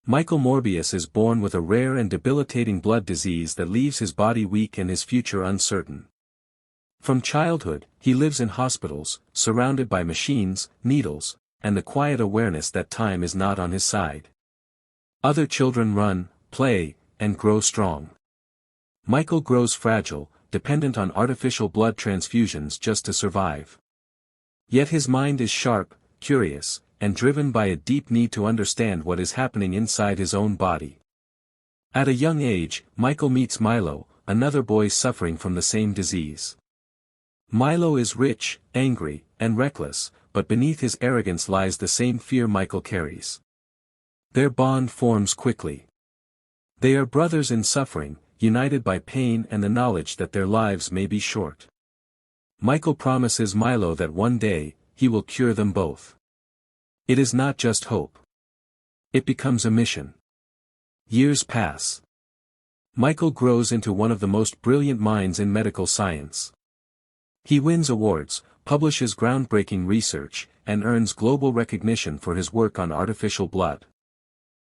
Michael Morbius is born with a rare and debilitating blood disease that leaves his body weak and his future uncertain. From childhood, he lives in hospitals, surrounded by machines, needles, and the quiet awareness that time is not on his side. Other children run, play, and grow strong. Michael grows fragile, dependent on artificial blood transfusions just to survive. Yet his mind is sharp, curious, and driven by a deep need to understand what is happening inside his own body. At a young age, Michael meets Milo, another boy suffering from the same disease. Milo is rich, angry, and reckless, but beneath his arrogance lies the same fear Michael carries. Their bond forms quickly. They are brothers in suffering, united by pain and the knowledge that their lives may be short. Michael promises Milo that one day, he will cure them both. It is not just hope. It becomes a mission. Years pass. Michael grows into one of the most brilliant minds in medical science. He wins awards, publishes groundbreaking research, and earns global recognition for his work on artificial blood.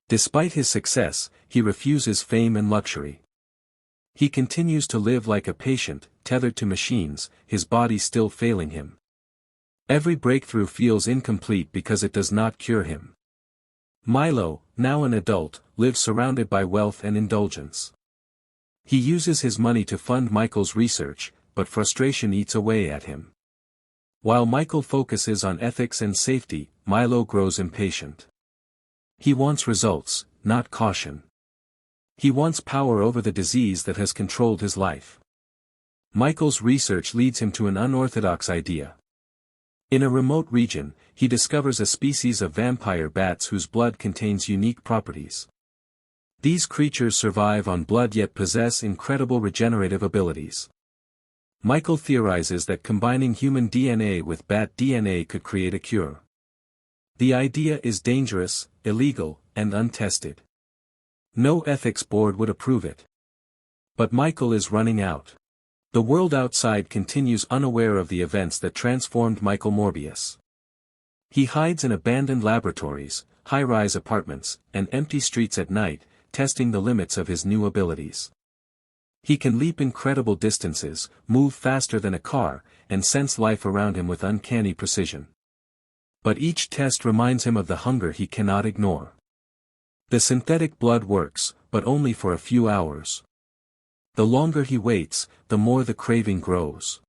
Despite his success, he refuses fame and luxury. He continues to live like a patient, tethered to machines, his body still failing him. Every breakthrough feels incomplete because it does not cure him. Milo, now an adult, lives surrounded by wealth and indulgence. He uses his money to fund Michael's research, but frustration eats away at him. While Michael focuses on ethics and safety, Milo grows impatient. He wants results, not caution. He wants power over the disease that has controlled his life. Michael's research leads him to an unorthodox idea. In a remote region, he discovers a species of vampire bats whose blood contains unique properties. These creatures survive on blood yet possess incredible regenerative abilities. Michael theorizes that combining human DNA with bat DNA could create a cure. The idea is dangerous, illegal, and untested. No ethics board would approve it. But Michael is running out. The world outside continues unaware of the events that transformed Michael Morbius. He hides in abandoned laboratories, high-rise apartments, and empty streets at night, testing the limits of his new abilities. He can leap incredible distances, move faster than a car, and sense life around him with uncanny precision. But each test reminds him of the hunger he cannot ignore. The synthetic blood works, but only for a few hours. The longer he waits, the more the craving grows.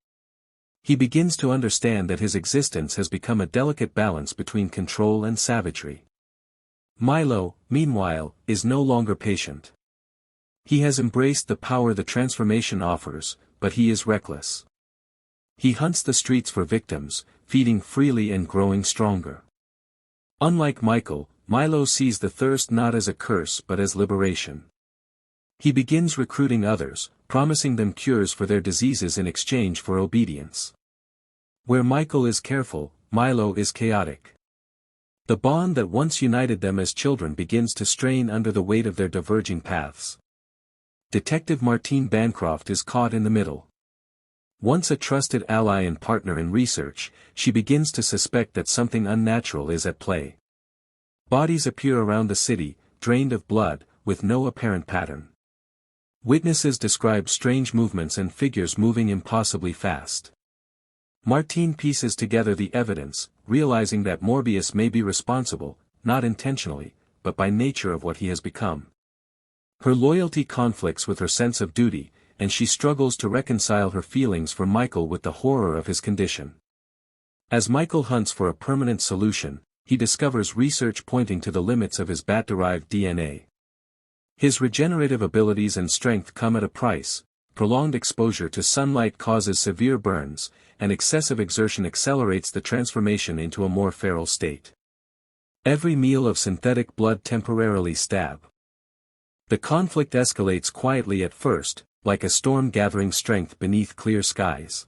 He begins to understand that his existence has become a delicate balance between control and savagery. Milo, meanwhile, is no longer patient. He has embraced the power the transformation offers, but he is reckless. He hunts the streets for victims, feeding freely and growing stronger. Unlike Michael, Milo sees the thirst not as a curse but as liberation. He begins recruiting others, promising them cures for their diseases in exchange for obedience. Where Michael is careful, Milo is chaotic. The bond that once united them as children begins to strain under the weight of their diverging paths. Detective Martine Bancroft is caught in the middle. Once a trusted ally and partner in research, she begins to suspect that something unnatural is at play. Bodies appear around the city, drained of blood, with no apparent pattern. Witnesses describe strange movements and figures moving impossibly fast. Martine pieces together the evidence, realizing that Morbius may be responsible, not intentionally, but by nature of what he has become. Her loyalty conflicts with her sense of duty, and she struggles to reconcile her feelings for Michael with the horror of his condition. As Michael hunts for a permanent solution, he discovers research pointing to the limits of his bat-derived DNA. His regenerative abilities and strength come at a price. Prolonged exposure to sunlight causes severe burns, and excessive exertion accelerates the transformation into a more feral state. Every meal of synthetic blood temporarily stab. The conflict escalates quietly at first, like a storm gathering strength beneath clear skies.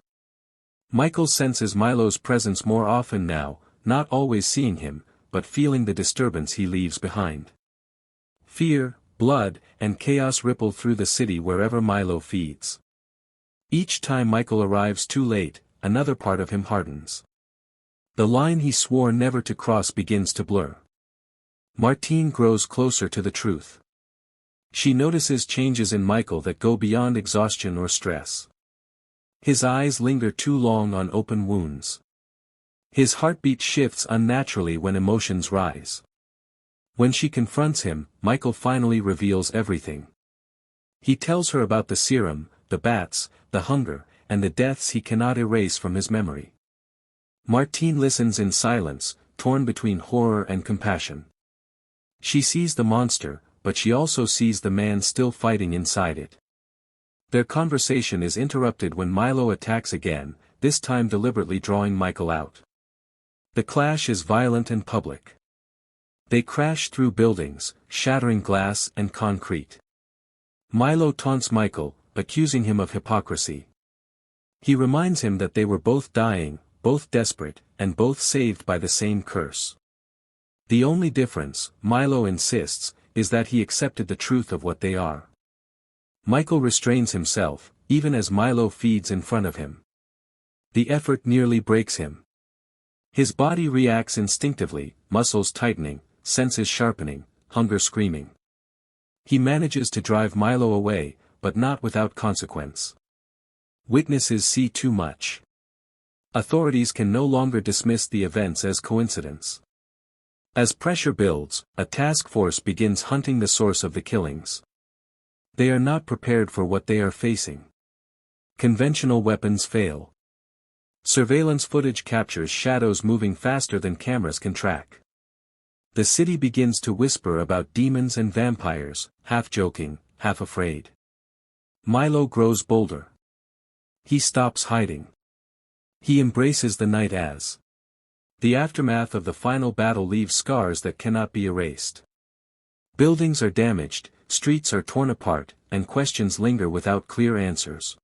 Michael senses Milo's presence more often now, not always seeing him, but feeling the disturbance he leaves behind. Fear, blood, and chaos ripple through the city wherever Milo feeds. Each time Michael arrives too late, another part of him hardens. The line he swore never to cross begins to blur. Martine grows closer to the truth. She notices changes in Michael that go beyond exhaustion or stress. His eyes linger too long on open wounds. His heartbeat shifts unnaturally when emotions rise. When she confronts him, Michael finally reveals everything. He tells her about the serum, the bats, the hunger, and the deaths he cannot erase from his memory. Martine listens in silence, torn between horror and compassion. She sees the monster, but she also sees the man still fighting inside it. Their conversation is interrupted when Milo attacks again, this time deliberately drawing Michael out. The clash is violent and public. They crash through buildings, shattering glass and concrete. Milo taunts Michael, accusing him of hypocrisy. He reminds him that they were both dying, both desperate, and both saved by the same curse. The only difference, Milo insists, is that he accepted the truth of what they are. Michael restrains himself, even as Milo feeds in front of him. The effort nearly breaks him. His body reacts instinctively, muscles tightening, senses sharpening, hunger screaming. He manages to drive Milo away, but not without consequence. Witnesses see too much. Authorities can no longer dismiss the events as coincidence. As pressure builds, a task force begins hunting the source of the killings. They are not prepared for what they are facing. Conventional weapons fail. Surveillance footage captures shadows moving faster than cameras can track. The city begins to whisper about demons and vampires, half joking, half afraid. Milo grows bolder. He stops hiding. He embraces the night as. The aftermath of the final battle leaves scars that cannot be erased. Buildings are damaged, streets are torn apart, and questions linger without clear answers.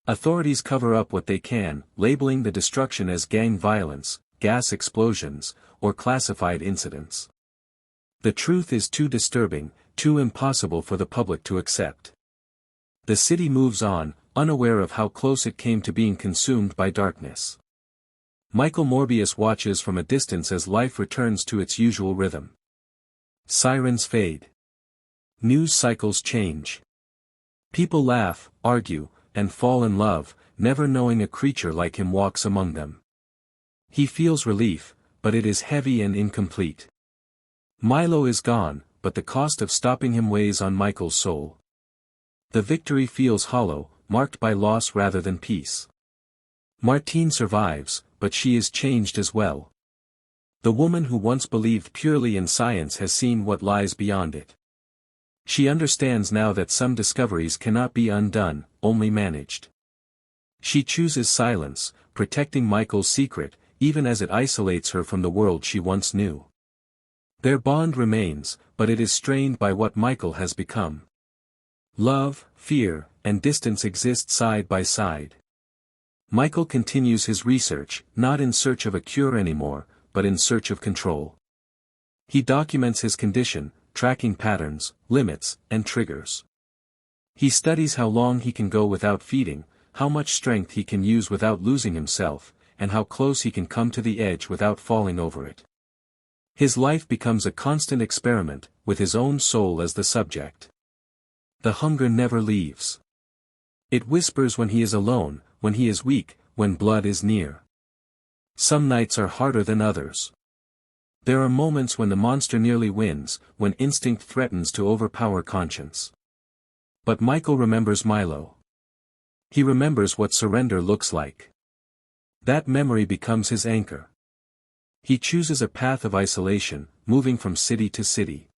Authorities cover up what they can, labeling the destruction as gang violence, gas explosions, or classified incidents. The truth is too disturbing, too impossible for the public to accept. The city moves on, unaware of how close it came to being consumed by darkness. Michael Morbius watches from a distance as life returns to its usual rhythm. Sirens fade. News cycles change. People laugh, argue, and fall in love, never knowing a creature like him walks among them. He feels relief, but it is heavy and incomplete. Milo is gone, but the cost of stopping him weighs on Michael's soul. The victory feels hollow, marked by loss rather than peace. Martine survives, but she is changed as well. The woman who once believed purely in science has seen what lies beyond it. She understands now that some discoveries cannot be undone, only managed. She chooses silence, protecting Michael's secret, even as it isolates her from the world she once knew. Their bond remains, but it is strained by what Michael has become. Love, fear, and distance exist side by side. Michael continues his research, not in search of a cure anymore, but in search of control. He documents his condition, tracking patterns, limits, and triggers. He studies how long he can go without feeding, how much strength he can use without losing himself, and how close he can come to the edge without falling over it. His life becomes a constant experiment, with his own soul as the subject. The hunger never leaves. It whispers when he is alone, when he is weak, when blood is near. Some nights are harder than others. There are moments when the monster nearly wins, when instinct threatens to overpower conscience. But Michael remembers Milo. He remembers what surrender looks like. That memory becomes his anchor. He chooses a path of isolation, moving from city to city.